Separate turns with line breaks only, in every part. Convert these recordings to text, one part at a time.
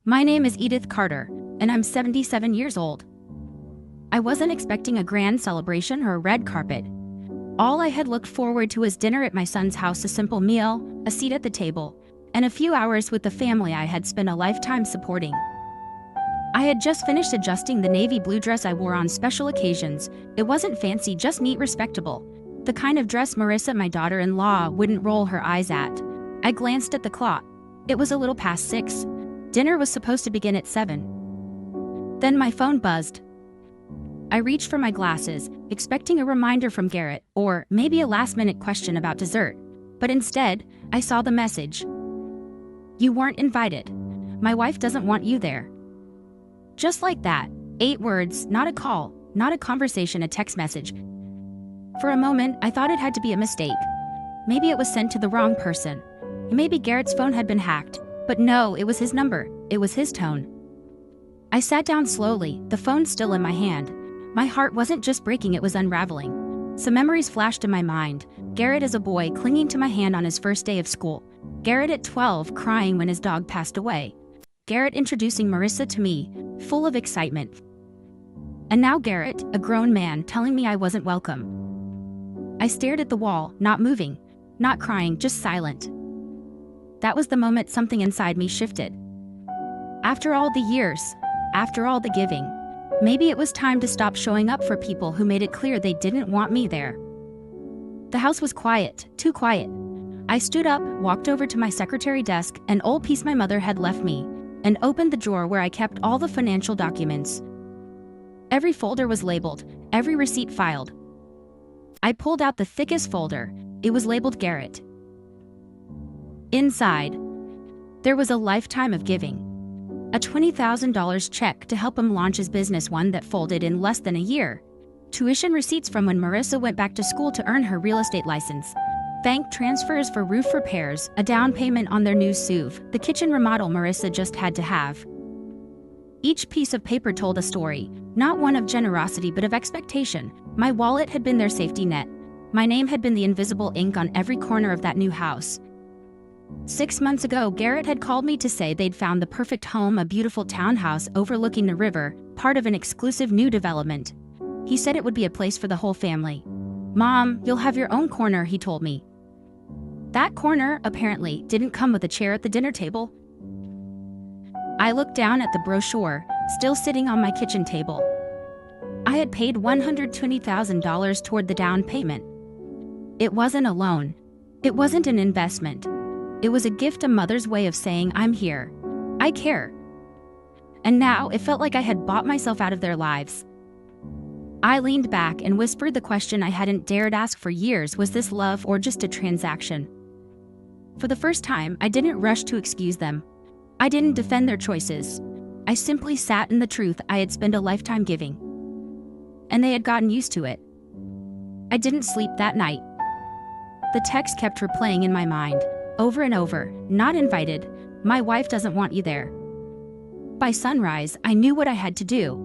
My name is Edith Carter, and I'm 77 years old. I wasn't expecting a grand celebration or a red carpet. All I had looked forward to was dinner at my son's house, a simple meal, a seat at the table, and a few hours with the family I had spent a lifetime supporting. I had just finished adjusting the navy blue dress I wore on special occasions. It wasn't fancy, just neat, respectable. The kind of dress Marissa, my daughter-in-law, wouldn't roll her eyes at. I glanced at the clock. It was a little past 6. Dinner was supposed to begin at 7. Then my phone buzzed. I reached for my glasses, expecting a reminder from Garrett, or maybe a last-minute question about dessert. But instead, I saw the message. "You weren't invited. My wife doesn't want you there." Just like that. 8 words, not a call, not a conversation, a text message. For a moment, I thought it had to be a mistake. Maybe it was sent to the wrong person. Maybe Garrett's phone had been hacked. But no, it was his number. It was his tone. I sat down slowly, the phone still in my hand. My heart wasn't just breaking, it was unraveling. Some memories flashed in my mind. Garrett as a boy clinging to my hand on his first day of school. Garrett at 12 crying when his dog passed away. Garrett introducing Marissa to me, full of excitement. And now Garrett, a grown man, telling me I wasn't welcome. I stared at the wall, not moving, not crying, just silent. That was the moment something inside me shifted. After all the years, after all the giving, maybe it was time to stop showing up for people who made it clear they didn't want me there. The house was quiet, too quiet. I stood up, walked over to my secretary desk, an old piece my mother had left me, and opened the drawer where I kept all the financial documents. Every folder was labeled, every receipt filed. I pulled out the thickest folder. It was labeled Garrett. Inside, there was a lifetime of giving. A $20,000 check to help him launch his business, one that folded in less than a year. Tuition receipts from when Marissa went back to school to earn her real estate license. Bank transfers for roof repairs, a down payment on their new SUV, the kitchen remodel Marissa just had to have. Each piece of paper told a story, not one of generosity but of expectation. My wallet had been their safety net. My name had been the invisible ink on every corner of that new house. 6 months ago, Garrett had called me to say they'd found the perfect home, a beautiful townhouse overlooking the river, part of an exclusive new development. He said it would be a place for the whole family. "Mom, you'll have your own corner," he told me. That corner, apparently, didn't come with a chair at the dinner table. I looked down at the brochure, still sitting on my kitchen table. I had paid $120,000 toward the down payment. It wasn't a loan. It wasn't an investment. It was a gift, a mother's way of saying, "I'm here. I care." And now it felt like I had bought myself out of their lives. I leaned back and whispered the question I hadn't dared ask for years: was this love or just a transaction? For the first time, I didn't rush to excuse them. I didn't defend their choices. I simply sat in the truth I had spent a lifetime giving. And they had gotten used to it. I didn't sleep that night. The text kept replaying in my mind, over and over: "Not invited. My wife doesn't want you there." By sunrise, I knew what I had to do.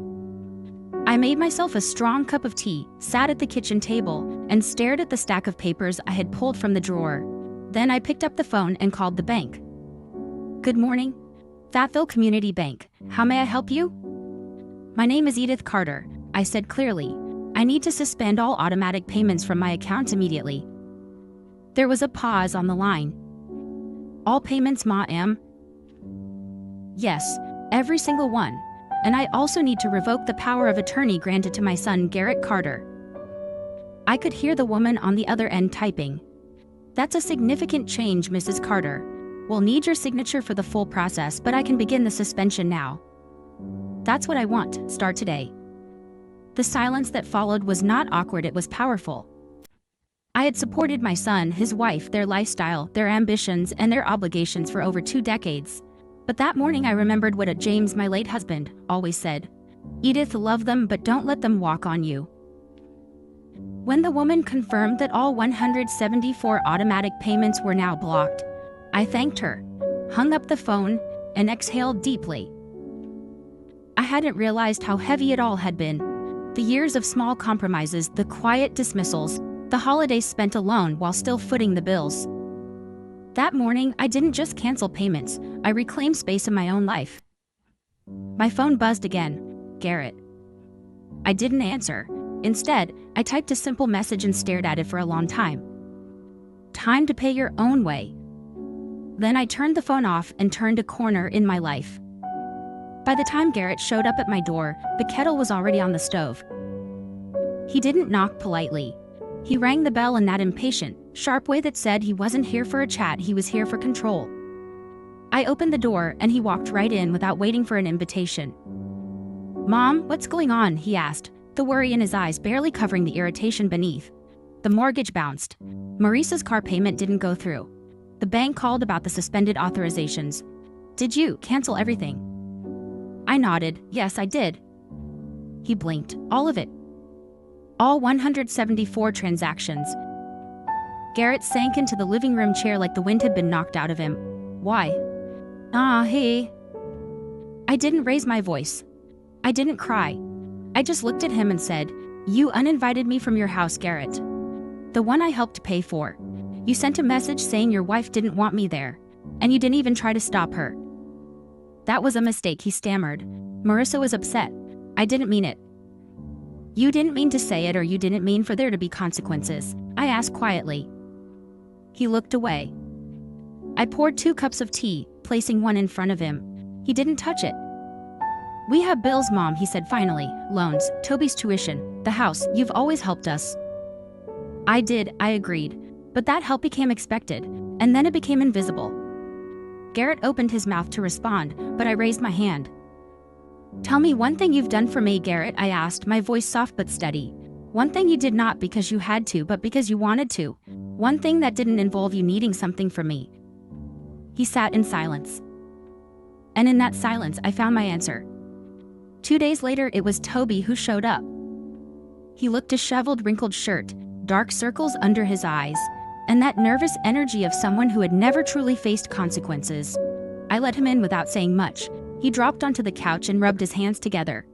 I made myself a strong cup of tea, sat at the kitchen table, and stared at the stack of papers I had pulled from the drawer. Then I picked up the phone and called the bank. "Good morning. Fayetteville Community Bank. How may I help you?" "My name is Edith Carter," I said clearly. "I need to suspend all automatic payments from my account immediately." There was a pause on the line. "All payments, ma'am?" "Yes, every single one. And I also need to revoke the power of attorney granted to my son, Garrett Carter." I could hear the woman on the other end typing. "That's a significant change, Mrs. Carter. We'll need your signature for the full process, but I can begin the suspension now." "That's what I want. Start today." The silence that followed was not awkward, it was powerful. I had supported my son, his wife, their lifestyle, their ambitions, and their obligations for over 2 decades. But that morning I remembered what James, my late husband, always said: "Edith, love them, but don't let them walk on you." When the woman confirmed that all 174 automatic payments were now blocked, I thanked her, hung up the phone, and exhaled deeply. I hadn't realized how heavy it all had been. The years of small compromises, the quiet dismissals, the holidays spent alone while still footing the bills. That morning, I didn't just cancel payments, I reclaimed space in my own life. My phone buzzed again. Garrett. I didn't answer. Instead, I typed a simple message and stared at it for a long time. Time to pay your own way. Then I turned the phone off and turned a corner in my life. By the time Garrett showed up at my door, the kettle was already on the stove. He didn't knock politely. He rang the bell in that impatient, sharp way that said he wasn't here for a chat, he was here for control. I opened the door and he walked right in without waiting for an invitation. "Mom, what's going on?" he asked, the worry in his eyes barely covering the irritation beneath. The mortgage bounced. Marissa's car payment didn't go through. The bank called about the suspended authorizations. "Did you cancel everything?" I nodded. "Yes, I did." He blinked. "All of it?" "All 174 transactions." Garrett sank into the living room chair like the wind had been knocked out of him. "Why?" Hey." I didn't raise my voice. I didn't cry. I just looked at him and said, "You uninvited me from your house, Garrett. The one I helped pay for. You sent a message saying your wife didn't want me there, and you didn't even try to stop her." "That was a mistake," he stammered. "Marissa was upset. I didn't mean it." "You didn't mean to say it, or you didn't mean for there to be consequences?" I asked quietly. He looked away. I poured 2 cups of tea, placing one in front of him. He didn't touch it. "We have bills, Mom," he said finally. "Loans, Toby's tuition, the house, you've always helped us." I did, I agreed. But that help became expected, and then it became invisible. Garrett opened his mouth to respond, but I raised my hand. "Tell me one thing you've done for me, Garrett," I asked, my voice soft but steady. "One thing you did not because you had to, but because you wanted to. One thing that didn't involve you needing something from me." He sat in silence. And in that silence, I found my answer. 2 days later, it was Toby who showed up. He looked disheveled, wrinkled shirt, dark circles under his eyes, and that nervous energy of someone who had never truly faced consequences. I let him in without saying much. He dropped onto the couch and rubbed his hands together.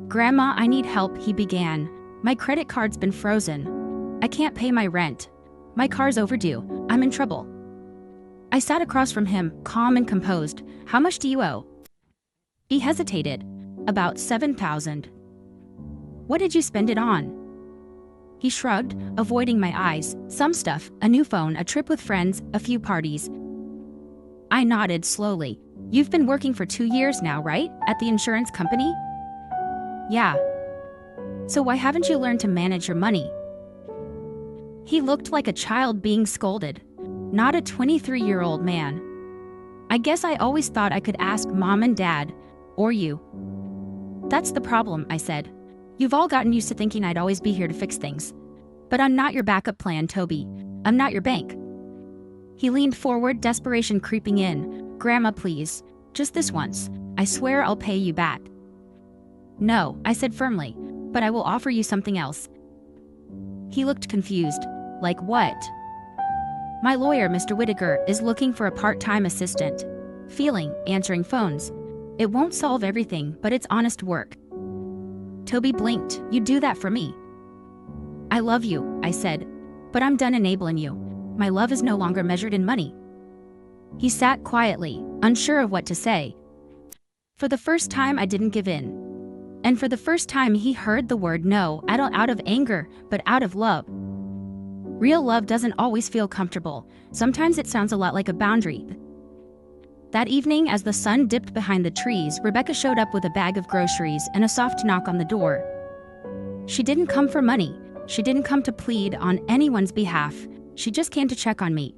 "Grandma, I need help," he began. "My credit card's been frozen. I can't pay my rent. My car's overdue. I'm in trouble." I sat across from him, calm and composed. "How much do you owe?" He hesitated. "About $7,000. "What did you spend it on?" He shrugged, avoiding my eyes. "Some stuff, a new phone, a trip with friends, a few parties." I nodded slowly. "You've been working for 2 years now, right? At the insurance company?" "Yeah." "So why haven't you learned to manage your money?" He looked like a child being scolded, not a 23-year-old man. "I guess I always thought I could ask Mom and Dad, or you." "That's the problem," I said. "You've all gotten used to thinking I'd always be here to fix things. But I'm not your backup plan, Toby. I'm not your bank." He leaned forward, desperation creeping in. "Grandma, please. Just this once. I swear I'll pay you back." "No," I said firmly, "but I will offer you something else." He looked confused. "Like what?" "My lawyer, Mr. Whitaker, is looking for a part-time assistant. Feeling, answering phones. It won't solve everything, but it's honest work." Toby blinked. "You'd do that for me?" "I love you," I said, "but I'm done enabling you. My love is no longer measured in money." He sat quietly, unsure of what to say. For the first time, I didn't give in. And for the first time, he heard the word no, out of anger, but out of love. Real love doesn't always feel comfortable. Sometimes it sounds a lot like a boundary. That evening, as the sun dipped behind the trees, Rebecca showed up with a bag of groceries and a soft knock on the door. She didn't come for money. She didn't come to plead on anyone's behalf. She just came to check on me.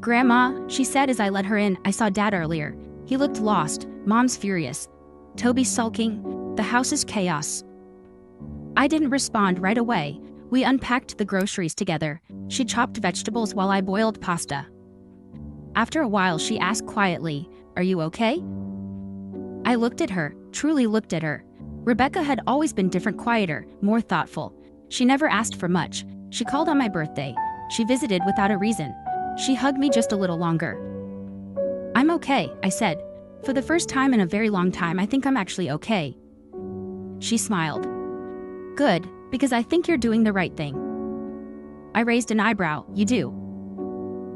"Grandma," she said as I let her in, "I saw Dad earlier. He looked lost. Mom's furious. Toby's sulking. The house is chaos." I didn't respond right away. We unpacked the groceries together. She chopped vegetables while I boiled pasta. After a while, she asked quietly, "Are you okay?" I looked at her, truly looked at her. Rebecca had always been different, quieter, more thoughtful. She never asked for much. She called on my birthday. She visited without a reason. She hugged me just a little longer. "I'm okay," I said. "For the first time in a very long time, I think I'm actually okay." She smiled. "Good, because I think you're doing the right thing." I raised an eyebrow. "You do?"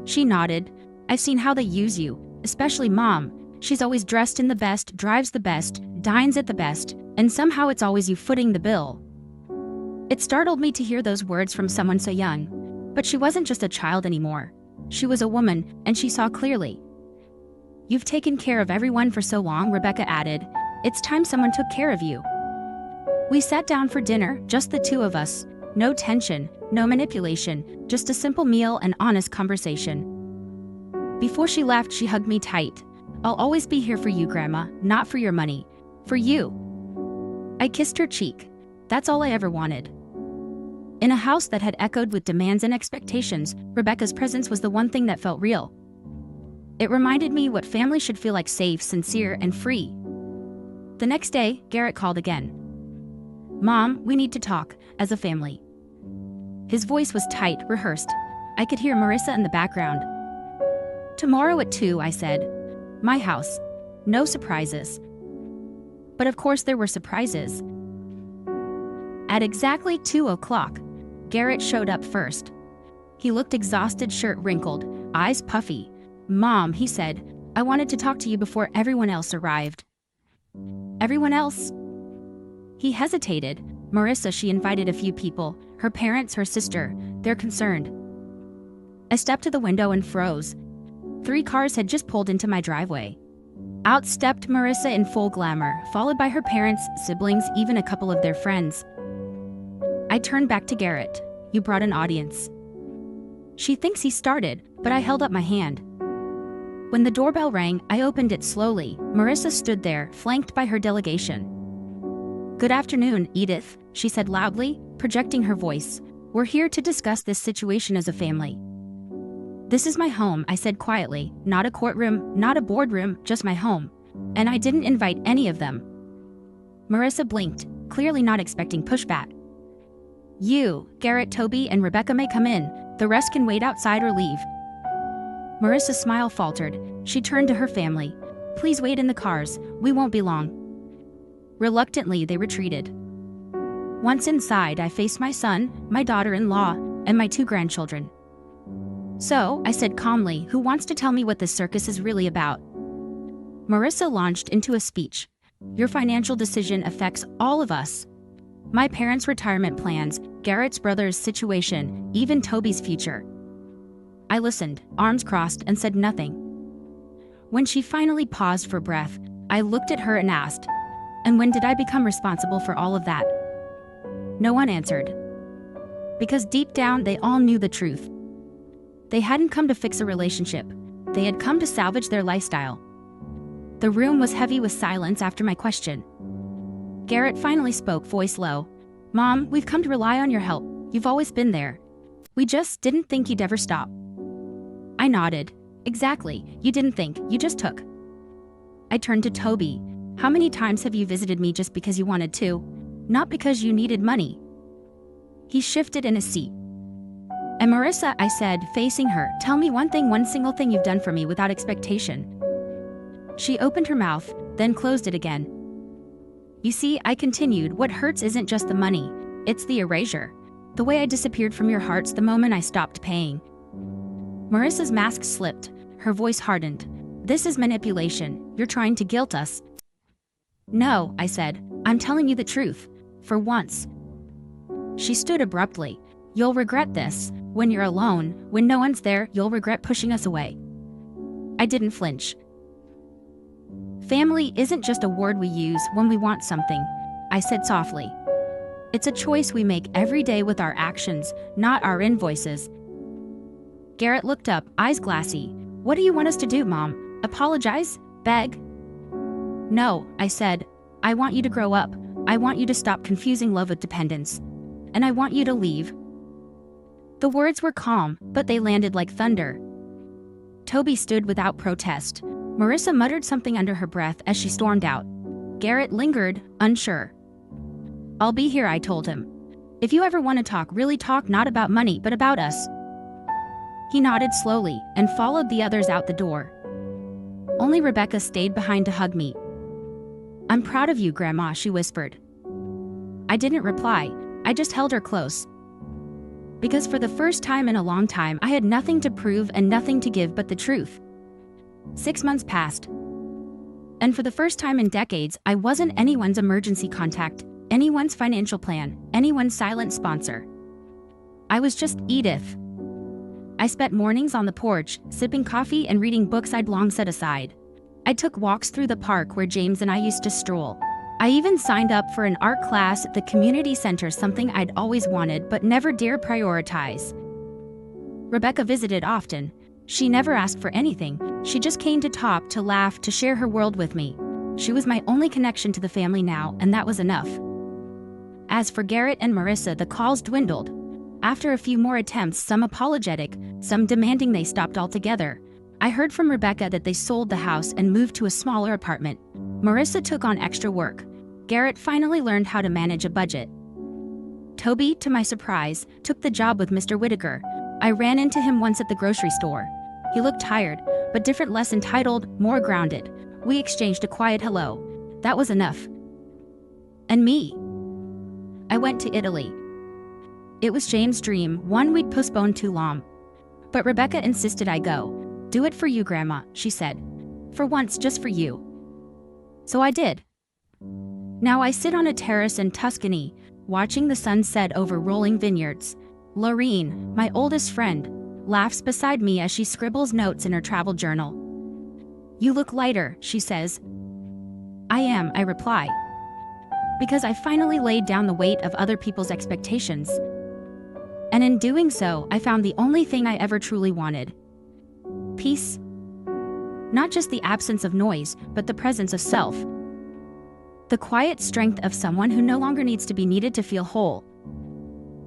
She nodded. "I've seen how they use you, especially Mom. She's always dressed in the best, drives the best, dines at the best, and somehow it's always you footing the bill. It startled me to hear those words from someone so young. But she wasn't just a child anymore. She was a woman, and she saw clearly. "You've taken care of everyone for so long," Rebecca added. "It's time someone took care of you." We sat down for dinner, just the two of us. No tension, no manipulation, just a simple meal and honest conversation. Before she left, she hugged me tight. "I'll always be here for you, Grandma, not for your money. For you." I kissed her cheek. That's all I ever wanted. In a house that had echoed with demands and expectations, Rebecca's presence was the one thing that felt real. It reminded me what family should feel like: safe, sincere, and free. The next day, Garrett called again. "Mom, we need to talk, as a family." His voice was tight, rehearsed. I could hear Marissa in the background. "Tomorrow at 2, I said. "My house. No surprises." But of course there were surprises. At exactly 2 o'clock, Garrett showed up first. He looked exhausted, shirt wrinkled, eyes puffy. "Mom," he said, "I wanted to talk to you before everyone else arrived." Everyone else? He hesitated. Marissa, she invited a few people, her parents, her sister. They're concerned. I stepped to the window and froze. 3 cars had just pulled into my driveway. Out stepped Marissa in full glamour, followed by her parents, siblings, even a couple of their friends. I turned back to Garrett. "You brought an audience." "She thinks he started," but I held up my hand. When the doorbell rang, I opened it slowly. Marissa stood there, flanked by her delegation. "Good afternoon, Edith," she said loudly, projecting her voice. "We're here to discuss this situation as a family." "This is my home," I said quietly. "Not a courtroom, not a boardroom, just my home. And I didn't invite any of them." Marissa blinked, clearly not expecting pushback. "You, Garrett, Toby, and Rebecca may come in. The rest can wait outside or leave." Marissa's smile faltered. She turned to her family. "Please wait in the cars. We won't be long." Reluctantly, they retreated. Once inside, I faced my son, my daughter-in-law, and my 2 grandchildren. "So," I said calmly, "who wants to tell me what this circus is really about?" Marissa launched into a speech. "Your financial decision affects all of us. My parents' retirement plans, Garrett's brother's situation, even Toby's future." I listened, arms crossed, and said nothing. When she finally paused for breath, I looked at her and asked, "And when did I become responsible for all of that?" No one answered. Because deep down, they all knew the truth. They hadn't come to fix a relationship. They had come to salvage their lifestyle. The room was heavy with silence after my question. Garrett finally spoke, voice low. "Mom, we've come to rely on your help. You've always been there. We just didn't think you'd ever stop." I nodded. "Exactly. You didn't think, you just took." I turned to Toby. "How many times have you visited me just because you wanted to? Not because you needed money?" He shifted in his seat. "And Marissa," I said, facing her, "tell me one thing, one single thing you've done for me without expectation." She opened her mouth, then closed it again. "You see," I continued, "what hurts isn't just the money. It's the erasure. The way I disappeared from your hearts the moment I stopped paying." Marissa's mask slipped. Her voice hardened. "This is manipulation. You're trying to guilt us." "No," I said. "I'm telling you the truth. For once." She stood abruptly. "You'll regret this. When you're alone, when no one's there, you'll regret pushing us away." I didn't flinch. "Family isn't just a word we use when we want something," I said softly. "It's a choice we make every day with our actions, not our invoices." Garrett looked up, eyes glassy. "What do you want us to do, Mom? Apologize? Beg?" "No," I said. "I want you to grow up. I want you to stop confusing love with dependence. And I want you to leave." The words were calm, but they landed like thunder. Toby stood without protest. Marissa muttered something under her breath as she stormed out. Garrett lingered, unsure. "I'll be here," I told him. "If you ever want to talk, really talk, not about money, but about us." He nodded slowly and followed the others out the door. Only Rebecca stayed behind to hug me. "I'm proud of you, Grandma," she whispered. I didn't reply. I just held her close. Because for the first time in a long time, I had nothing to prove and nothing to give but the truth. 6 months passed. And for the first time in decades, I wasn't anyone's emergency contact, anyone's financial plan, anyone's silent sponsor. I was just Edith. I spent mornings on the porch, sipping coffee and reading books I'd long set aside. I took walks through the park where James and I used to stroll. I even signed up for an art class at the community center, something I'd always wanted but never dared prioritize. Rebecca visited often. She never asked for anything. She just came to talk, to laugh, to share her world with me. She was my only connection to the family now, and that was enough. As for Garrett and Marissa, the calls dwindled. After a few more attempts, some apologetic, some demanding, they stopped altogether. I heard from Rebecca that they sold the house and moved to a smaller apartment. Marissa took on extra work. Garrett finally learned how to manage a budget. Toby, to my surprise, took the job with Mr. Whittaker. I ran into him once at the grocery store. He looked tired, but different, less entitled, more grounded. We exchanged a quiet hello. That was enough. And me. I went to Italy. It was James' dream, one we'd postponed too long. But Rebecca insisted I go. Do it for you, Grandma, she said. For once, just for you. So I did. Now I sit on a terrace in Tuscany, watching the sun set over rolling vineyards. Laureen, my oldest friend, laughs beside me as she scribbles notes in her travel journal. You look lighter, she says. I am, I reply. Because I finally laid down the weight of other people's expectations. And in doing so, I found the only thing I ever truly wanted. Peace. Not just the absence of noise, but the presence of self. The quiet strength of someone who no longer needs to be needed to feel whole.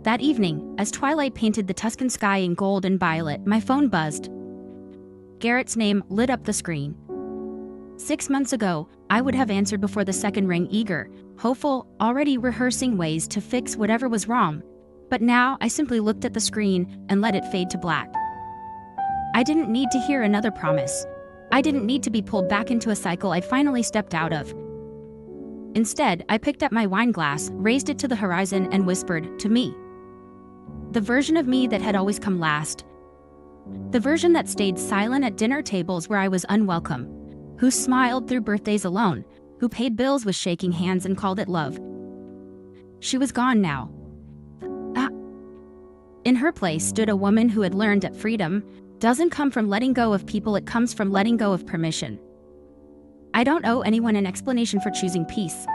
That evening, as twilight painted the Tuscan sky in gold and violet, my phone buzzed. Garrett's name lit up the screen. 6 months ago, I would have answered before the second ring, eager, hopeful, already rehearsing ways to fix whatever was wrong. But now I simply looked at the screen and let it fade to black. I didn't need to hear another promise. I didn't need to be pulled back into a cycle I'd finally stepped out of. Instead, I picked up my wine glass, raised it to the horizon, and whispered, to me. The version of me that had always come last. The version that stayed silent at dinner tables where I was unwelcome. Who smiled through birthdays alone. Who paid bills with shaking hands and called it love. She was gone now. In her place stood a woman who had learned that freedom doesn't come from letting go of people, it comes from letting go of permission. I don't owe anyone an explanation for choosing peace.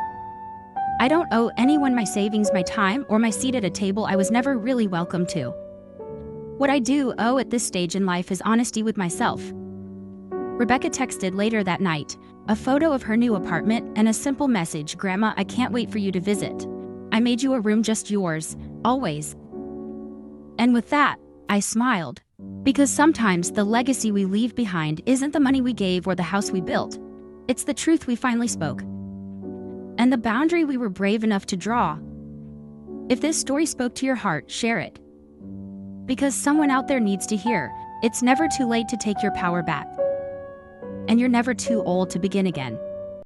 I don't owe anyone my savings, my time, or my seat at a table I was never really welcome to. What I do owe at this stage in life is honesty with myself. Rebecca texted later that night, a photo of her new apartment and a simple message, Grandma, I can't wait for you to visit. I made you a room just yours, always. And with that, I smiled. Because sometimes the legacy we leave behind isn't the money we gave or the house we built. It's the truth we finally spoke. And the boundary we were brave enough to draw. If this story spoke to your heart, share it. Because someone out there needs to hear, it's never too late to take your power back. And you're never too old to begin again.